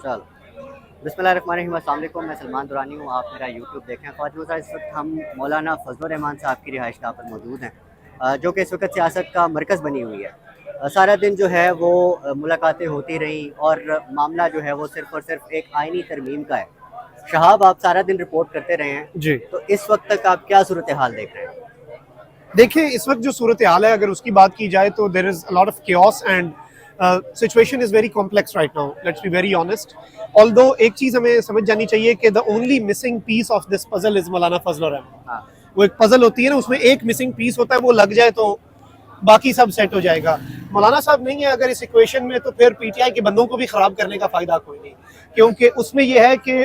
चलो। बिस्मिल्लाहिर्रहमानिर्रहीम, अस्सलाम वालेकुम। मैं सलमान दुरानी हूँ, आप मेरा यूट्यूब देखें। ख्वातीन हज़रात, इस वक्त हम मौलाना फजल रहमान साहब की रिहाइशगाह पर मौजूद हैं, जो कि इस वक्त सियासत का मरकज़ बनी हुई है। सारा दिन जो है वो मुलाकातें होती रहीं और मामला जो है वो सिर्फ़ और सिर्फ एक आइनी तरमीम का है। शहाब, आप सारा दिन रिपोर्ट करते रहे हैं, जी, तो इस वक्त तक आप क्या सूरत हाल देख रहे हैं? देखिए इस वक्त जो सूरत हाल है, अगर उसकी बात की जाए तो there is a lot of chaos and situation is very complex right now, let's be very honest. Although एक चीज हमें समझ जानी चाहिए कि the only missing piece of this puzzle is Maulana Fazal Rahman. हाँ। वो एक पजल होती है ना, उसमें एक मिसिंग पीस होता है, वो लग जाए तो बाकी सब सेट हो जाएगा। मौलाना साहब नहीं है अगर इस इक्वेशन में, तो फिर पीटीआई के बंदों को भी खराब करने का फायदा कोई नहीं, क्योंकि उसमें यह है कि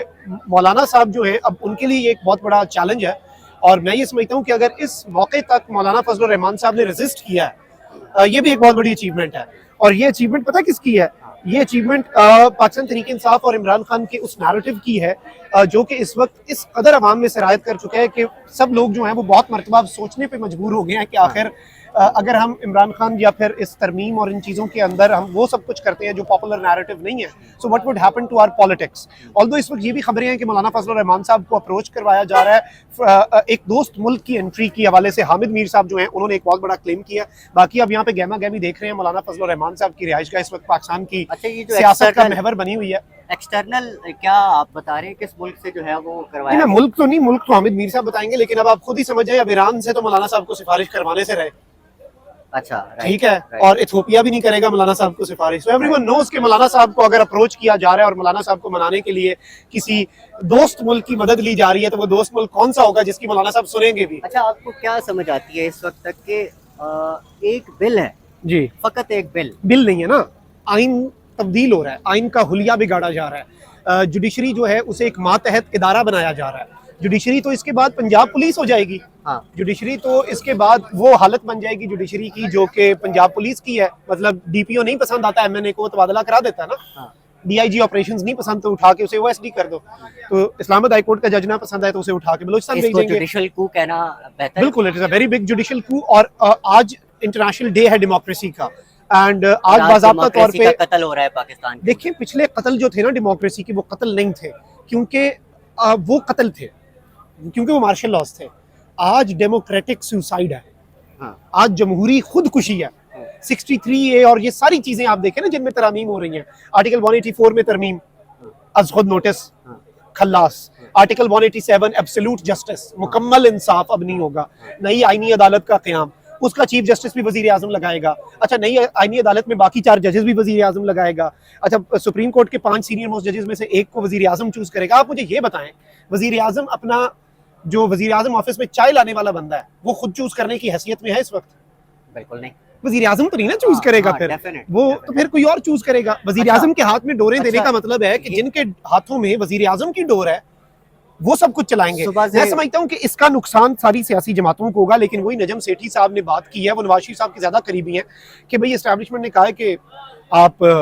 मौलाना साहब जो है अब उनके लिए एक बहुत बड़ा चैलेंज है। और मैं ये समझता हूँ कि अगर इस मौके तक मौलाना फजल रहमान साहब ने रेजिस्ट किया है, ये भी एक बहुत बड़ी अचीवमेंट है। और ये अचीवमेंट पता किसकी है? ये अचीवमेंट पाकिस्तान तहरीक इंसाफ और इमरान खान के उस नैरेटिव की है, जो कि इस वक्त इस कदर अवाम में सरायत कर चुका है कि सब लोग जो हैं वो बहुत मरतबा सोचने पे मजबूर हो गए हैं कि आखिर अगर हम इमरान खान या फिर इस तरमीम और इन चीज़ों के अंदर हम वो सब कुछ करते हैं जो पॉपुलर नैरेटिव नहीं है, so what would happen to our politics. Although इस वक्त ये भी खबरें हैं कि मौलाना फजल रहमान साहब को अप्रोच करवाया जा रहा है एक दोस्त मुल्क की एंट्री की हवाले से। हामिद मीर साहब जो हैं उन्होंने एक बहुत बड़ा क्लेम किया। बाकी अब यहाँ पे गहमा गहमी देख रहे हैं, मौलाना फजल रहमान साहब की रिहाइश का इस वक्त पाकिस्तान की अच्छा, ये जो सियासत का महवर बनी हुई है। एक्सटर्नल क्या आप बता रहे हैं, किस मुल्क से जो है वो नहीं, करवाया मैं गया? मुल्क तो नहीं, मुल्क तो हामिद मीर साहब बताएंगे, लेकिन अब आप खुद ही समझ जाए, अब ईरान से तो मौलाना साहब को सिफारिश करवाने से रहे। अच्छा, ठीक राइट, है। राइट, और इथियोपिया भी नहीं करेगा मौलाना साहब को सिफारिश। तो एवरीवन राइट। नोज कि मौलाना साहब को अगर अप्रोच किया जा रहा है और मौलाना साहब को मनाने के लिए किसी दोस्त मुल्क की मदद ली जा रही है, तो वो दोस्त मुल्क कौन सा होगा जिसकी मौलाना साहब सुनेंगे भी? अच्छा, आपको क्या समझ आती है इस वक्त तक के एक बिल है, जी, फकत एक बिल। बिल नहीं है ना, आइन तब्दील हो रहा है, आइन का हुलिया बिगाड़ा जा रहा है। जुडिशरी जो है उसे एक मातहत इदारा बनाया जा रहा है। जुडिशरी तो इसके बाद पंजाब पुलिस हो जाएगी। हाँ, जुडिशरी तो इसके बाद वो हालत बन जाएगी जुडिशरी की जो कि पंजाब पुलिस की है। मतलब डीपीओ नहीं पसंद आता एमएनए को, तबादला करा देता है ना। हाँ। डीआईजी ऑपरेशंस नहीं पसंद तो उठा के उसे ओएसडी कर दो। तो इस्लामाबाद हाई कोर्ट का जज ना पसंद आए तो उसे उठा के बलूचिस्तान भेज इसको देंगे। जुडिशल कू कहना बेहतर है। बिल्कुल, it is a very big judicial coup. और आज इंटरनेशनल डे है डेमोक्रेसी का। एंड और आज आज बाज़ाब्ता तौर डेमोक्रेसी का पे कत्ल हो रहा है पाकिस्तान के देखिए, अंदर। पिछले कत्ल जो थे ना डेमोक्रेसी के, वो कत्ल नहीं थे, क्योंकि वो कत्ल थे क्योंकि वो मार्शल लॉज थे। आज डेमोक्रेटिक सुसाइड है, हाँ, आज जमहूरी खुदकुशी है। हाँ, 63A और ये सारी चीजें आप देखें ना जिनमें तरमीम हो रही हैं। आर्टिकल 184 में तरमीम, अज खुद नोटिस, हाँ, खल्लास। आर्टिकल 187 एब्सोल्यूट जस्टिस, मुकम्मल इंसाफ अब नहीं होगा। नई आईनी अदालत का क़याम, उसका चीफ जस्टिस भी वजीर आजम लगाएगा। अच्छा, नई आईनी अदालत में बाकी 4 जजेस भी वजीर आजम लगाएगा। अच्छा, सुप्रीम कोर्ट के 5 सीनियर मोस्ट जजेस में से एक को वजीर आजम चूज करेगा। आप मुझे ये बताएं, वजीर आजम अपना जो वजीर आजम ऑफिस में चाय लाने वाला बंदा है, वो खुद चूज करने की हैसियत में है इस वक्त? बिल्कुल नहीं। वजीर आजम तो नहीं ना चूज हाँ, करेगा, हाँ, फिर डेफिनेट, वो तो डेफिनेट। फिर कोई और चूज करेगा। वजीर अच्छा, आजम के हाथ में डोरें देने अच्छा, का मतलब है कि ये जिनके हाथों में वजीर आजम की डोर है वो सब कुछ चलाएंगे। सुबह मैं से समझता हूं कि इसका नुकसान सारी सियासी जमातों को होगा, लेकिन वही नजम सेठी साहब ने बात की है, वो नवाज शरीफ साहब के ज्यादा करीबी हैं, कि भाई एस्टैब्लिशमेंट ने कहा है कि आप ये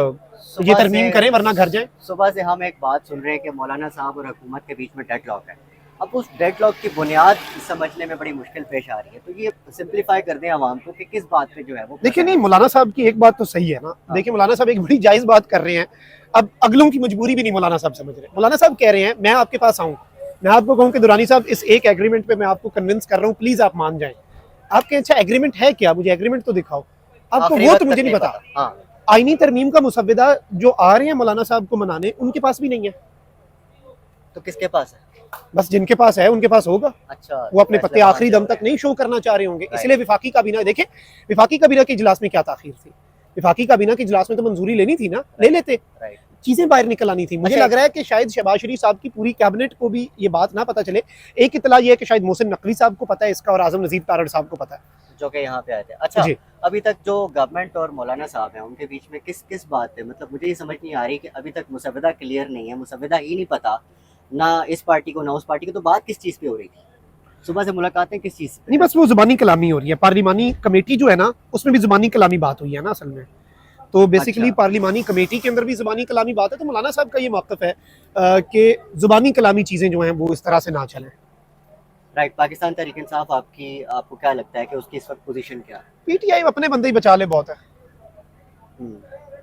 सुबह से तरमीम करें वरना घर जाएं। सुबह से हम एक बात सुन रहे हैं कि मौलाना साहब और हुकूमत के बीच में डेडलॉक है। अब उस डेडलॉक की बुनियाद समझने में बड़ी मुश्किल पेश आ रही है, तो ये सिंप्लीफाई कर दें आवाम को कि किस बात पे जो है वो देखिए, प्रेशर नहीं, है। मौलाना साहब की एक बात तो सही है ना। हाँ, देखिए, मौलाना साहब एक बड़ी जायज बात कर रहे हैं। अब अगलों की मजबूरी भी नहीं मौलाना साहब समझ रहे। मौलाना साहब कह रहे हैं मैं आपके पास आऊं, मैं आपको कहूं कि दुरानी साहब इस एक एग्रीमेंट पे मैं आपको कन्विंस कर रहा हूं, प्लीज आप मान जाएं। आप कहें अच्छा एग्रीमेंट है क्या, मुझे एग्रीमेंट तो दिखाओ। आपको आखिरी वो तो वक्त मुझे तक नहीं नहीं पता। पता। हाँ, आईनी तरमीम का मुसव्विदा जो आ रहे हैं मौलाना साहब को मनाने, उनके पास भी नहीं है। तो किसके पास है? बस जिनके पास है उनके पास होगा। अच्छा, वो तो अपने फैसले पत्ते वहां आखिरी से हो दम रहे तक हैं। नहीं शो करना चाह रहे होंगे, राइट। इसलिए विफाकी काबीना, देखें विफाकी काबीना के इजलास में क्या ताखीर थी। विफाकी काबीना के इजलास में तो मंजूरी लेनी थी ना, ले लेते, राइट। चीजें बाहर निकल आनी थी। मुझे अच्छा, लग रहा है कि शायद शहबाज शरीफ साहब की पूरी कैबिनेट को भी ये बात ना पता चले। एक इतला ये है कि शायद मोहसिन नकवी साहब को पता है इसका और आजम नजीर तारड़ साहब को पता है। जो कि यहाँ पे आए थे। अच्छा, जी, अभी तक जो गवर्नमेंट और मौलाना साहब हैं उनके बीच में किस किस बात पे, मतलब मुझे ये समझ नहीं आ रही कि अभी तक मुसव्वदा क्लियर नहीं है, मुसव्वदा ही नहीं पता ना इस पार्टी को ना उस पार्टी को, तो बात किस चीज़ पे हो रही थी? सुबह से मुलाकातें किस चीज़ पे? नहीं, बस वो जुबानी कलामी हो रही है। पार्लिमानी कमेटी जो है ना, उसमें भी जुबानी कलामी बात हुई है ना असल में। तो बेसिकली अच्छा, पार्लिमानी कमेटी के अंदर भी जुबानी कलामी बात है। तो मौलाना साहब का ये मौक़िफ़ है कि जुबानी कलामी चीज़ें जो हैं वो इस तरह से ना चलें। राइट। पाकिस्तान तहरीक इंसाफ आपको क्या लगता है कि उसकी इस वक्त पोजीशन क्या है? पीटीआई अपने बंदे ही बचा ले बहुत है। हम्म,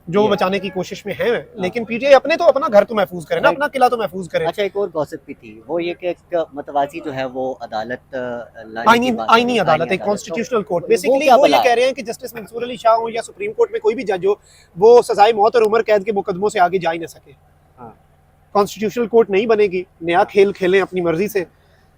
जो ये। बचाने की कोशिश में है, लेकिन पीटीआई अपने तो अपना घर तो महफूज करे ना, Right. अपना किला तो महफूज करे। अच्छा, एक और गॉसिप भी थी, वो ये कि एक मतवाजी जो है वो अदालत लाने की आईनी बात आईनी अदालत, एक कॉन्स्टिट्यूशनल कोर्ट, बेसिकली क्या वो ये भला कह है? रहे हैं कि जस्टिस मंसूर अली शाह हो या सुप्रीम कोर्ट में कोई भी जज हो, वो सजाए मौत और उम्र कैद के मुकदमों से आगे जा ही ना सके। हाँ। कॉन्स्टिट्यूशनल कोर्ट नहीं बनेगी, नया खेल खेलें अपनी मर्जी से,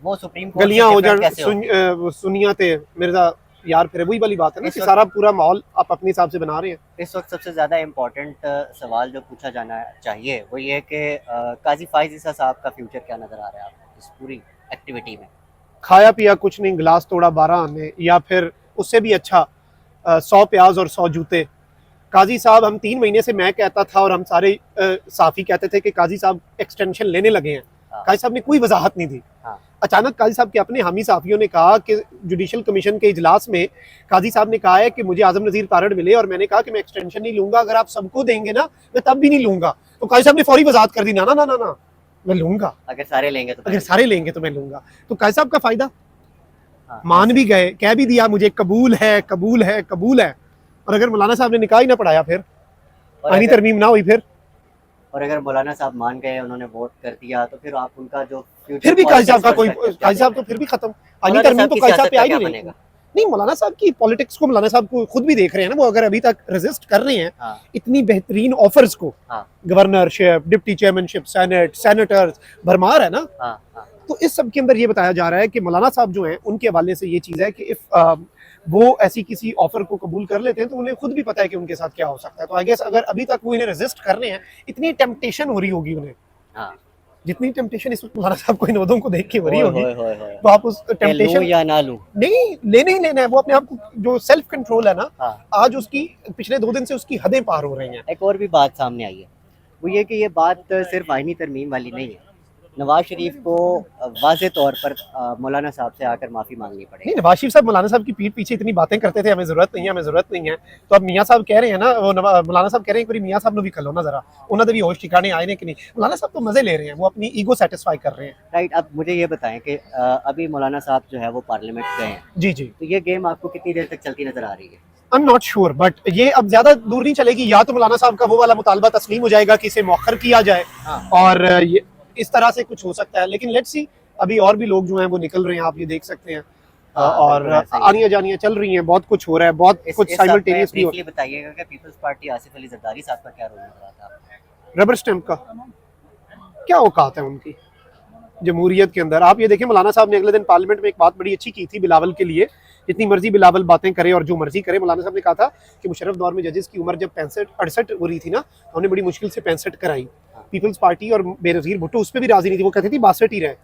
वो सुप्रीम कोर्ट गलियां से हो different जाए, कैसे होगी? सुनियाते मिर्जा यार, फिर वही वाली बात है ना इस कि वक्त- सारा पूरा माहौल आप अपने हिसाब से बना रहे हैं। इस वक्त सबसे ज़्यादा इम्पोर्टेंट सवाल जो पूछा जाना चाहिए वो ये है कि काजी फाइज ईसा साहब का फ्यूचर क्या नज़र आ रहा है आपको इस पूरी एक्टिविटी में? खाया पिया कुछ नहीं, गिलास तोड़ा 12 आने, या फिर उससे भी अच्छा 100 प्याज और 100 जूते। काजी साहब, हम 3 महीने से मैं कहता था और हम सारे साफी कहते थे कि काजी साहब एक्सटेंशन लेने लगे हैं। हाँ। काजी साहब ने कोई वजाहत नहीं दी। हाँ। अचानक काजी साहब के अपने हामी साफियों ने कहा कि जुडिशल कमीशन के इजलास में काजी साहब ने कहा है कि मुझे आजम नजीर तारड़ मिले और मैंने कहा कि मैं एक्सटेंशन नहीं लूंगा, अगर आप सबको देंगे ना मैं तब भी नहीं लूंगा। तो काजी साहब ने फौरी वजाहत कर दी, ना ना ना ना ना, मैं लूंगा, अगर सारे लेंगे तो अगर सारे लेंगे तो मैं लूंगा। तो काजी साहब का फायदा, हाँ, मान भी गए, कह भी दिया मुझे कबूल है कबूल है कबूल है, और अगर मौलाना साहब ने निकाह ही ना पढ़ाया फिर, और आईनी अगर, तरमीम ना हुई फिर और अगर मौलाना साहब मान गए, उन्होंने वोट कर दिया, तो फिर आप उनका जो फ्यूचर फिर भी काजी साहब का कोई, perspective क्या काजी साहब तो देखेंगे? फिर भी खत्म। आईनी मौलाना तरमीम साहब तो की काजी साहब सियासत पे का आई क्या नहीं। बनेगा? नहीं, मौलाना साहब की पॉलिटिक्स को मौलाना साहब को खुद भी देख रहे हैं ना, वो अगर अभी तक रेजिस्ट कर रहे हैं हाँ, इतनी बेहतरीन ऑफर्स को, हाँ, governorship, deputy chairmanship, senate, senators, भरमार है ना। हाँ, हाँ, तो इस सब के अंदर ये बताया जा रहा है कि मौलाना साहब जो हैं उनके हवाले से ये चीज़ है कि इफ वो ऐसी किसी ऑफर को कबूल कर लेते हैं तो उन्हें खुद भी पता है कि उनके साथ क्या हो सकता है। तो आई गेस अगर अभी तक वो इन्हें रेजिस्ट कर रहे हैं, इतनी टेम्पटेशन हो रही होगी उन्हें, हाँ। जितनी टेम्पटेशन इस वक्त मौलाना साहब को इन ओहदों को देख के हो रही होए, होगी, होए, होए, होए। तो आप उस कि लूं टेम्पटेशन या ना लूं? नहीं, लेने ही लेना है। वो अपने आप को, जो सेल्फ कंट्रोल है ना, हाँ। आज उसकी पिछले 2 दिन से उसकी हदें पार हो रही हैं। एक और भी बात सामने आई है, वो ये कि ये बात सिर्फ आईनी तरमीम वाली नहीं है। नवाज शरीफ को वाज़े तौर पर मौलाना साहब से आकर माफ़ी मांगनी पड़ेगी। नहीं, नवाज शरीफ साहब मौलाना साहब की पीठ पीछे इतनी बातें करते थे, हमें जरूरत नहीं है, हमें जरूरत नहीं है। तो अब मियाँ साहब कह रहे हैं ना, वो मौलाना साहब कह रहे हैं कि मियाँ साहब ने भी कर लो ना जरा, उन्होंने भी होश ठिकाने आए ने कि नहीं। मौलाना साहब तो मजे ले रहे हैं, वो अपनी ईगो सेटिस्फाई कर रहे हैं। राइट, अब मुझे ये बताएं कि अभी मौलाना साहब जो है वो पार्लियामेंट गए हैं, जी जी, तो ये गेम आपको कितनी देर तक चलती नजर आ रही है? I am not sure, but ये अब ज्यादा दूर नहीं चलेगी। या तो मौलाना साहब का वो वाला मुतालबा तस्लीम हो जाएगा कि इसे मौखर किया जाए, हाँ। और ये इस तरह से कुछ हो सकता है। लेकिन लेट्स सी, अभी और भी लोग जो हैं वो निकल रहे हैं, आप ये देख सकते हैं। हाँ, और बिल्कुल ऐसा ही है। आनियां जानियां चल रही हैं, बहुत कुछ हो रहा है, बहुत कुछ इस सब में साइमल्टेनियसली हो। briefly बताइएगा कि पीपल्स पार्टी आसिफ अली जरदारी साहब का क्या रोल नजर आता है आपको? रबर स्टैंप का क्या औकात है उनकी जमहूरियत के अंदर? आप ये देखें, मौलाना साहब ने अगले दिन पार्लियामेंट में एक बात बड़ी अच्छी की थी बिलावल के लिए। जितनी मर्जी बिलावल बातें करे और जो मर्जी करे, मौलाना साहब ने कहा था कि मुशर्रफ दौर में जजेस की उम्र जब 65-68 हो रही थी ना, तो हमने बड़ी मुश्किल से 65 कराई। पीपल्स पार्टी और बेनज़ीर भुट्टो उस पर भी राजी नहीं थी, वो कहती थी 62 ही रहे,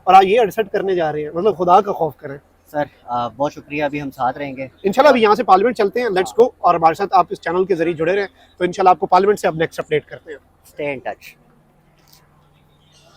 और आज ये 68 करने जा रहे हैं। मतलब खुदा का खौफ करें। सर बहुत शुक्रिया, अभी हम साथ रहेंगे इंशाल्लाह अभी यहाँ से पार्लियामेंट चलते हैं, लेट्स गो। और हमारे साथ आप इस चैनल के जरिए जुड़े रहें, तो इंशाल्लाह आपको पार्लियामेंट से अब नेक्स्ट अपडेट करते हैं। Stay in touch.